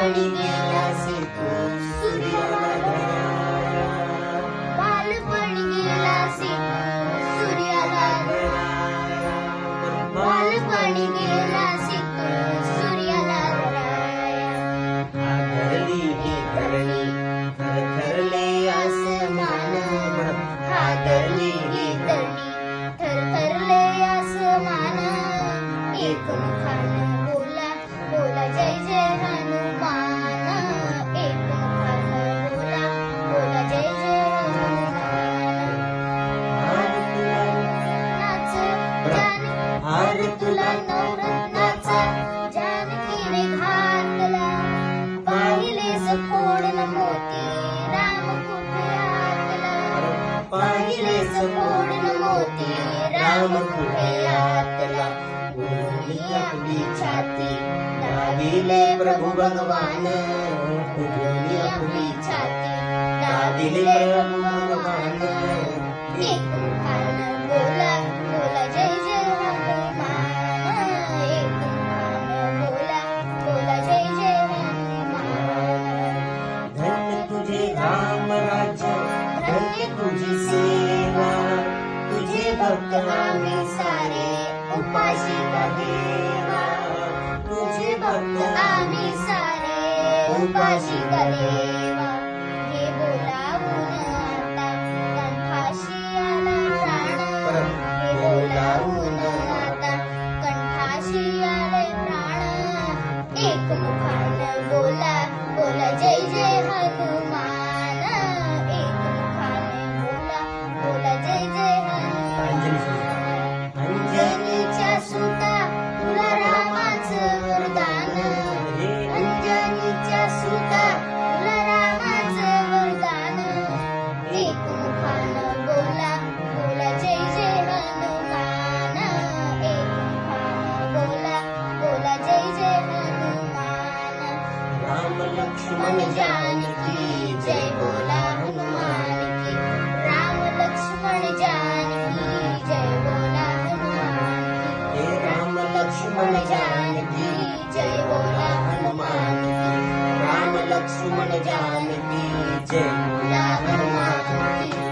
बालपणी गेलासे तू सूर्याला घराया, बालपणी गेलासे तू सूर्याला घराया, बालपणी गेलासे तू सूर्याला घराया. हादरली ही धरणी थरथरले आसमान, हादरली ही धरणी थरथरले आसमान. एक मुखानं बोला बोला जय जय हनुमान, एक मुखानं बोला बोला जय जय हनुमान. हार तुला नवरत्नाचा जानकीने घातला, पाहिलेस फोडून मोती राम कुठे आतला, पाहिलेस फोडून मोती राम कुठे आतला. उघडली आपली छाती दाविले प्रभु भगवान, उघडली आपली छाती दाविले प्रभु भगवान. एक मुखानं बोला बोला जय जय हनुमान, एक मुखानं बोला बोला जय जय हनुमान. धन्य तुझे राम राज्य, धन्य तुझी सेवा, तुझे भक्त आम्ही सारे उपाशी का देवा, तुझे भक्त आम्ही सारे उपाशी का देवा. हे बोलावून आता कंठाशी आला प्राण, हे बोलावून आता कंठाशी आले प्राण. एक मुखानं बोला बोला जय जय हनुमान, एक मुखानं बोला बोला जय जय हनुमान. अंजनीच्या सुता तुला रामाचं वरदान, अंजनीच्या सुता तुला रामाचं वरदान. एक मुखानं बोला बोला जय जय हनुमान, एक मुखानं बोला बोला जय जय हनुमान. राम लक्ष्मण जानकी जय बोला हनुमान की, राम लक्ष्मण जानकी जय बोला हनुमान की. हे राम लक्ष्मण जानकी जय बोला हनुमान की, राम लक्ष्मण जानकी जय बोला हनुमान की.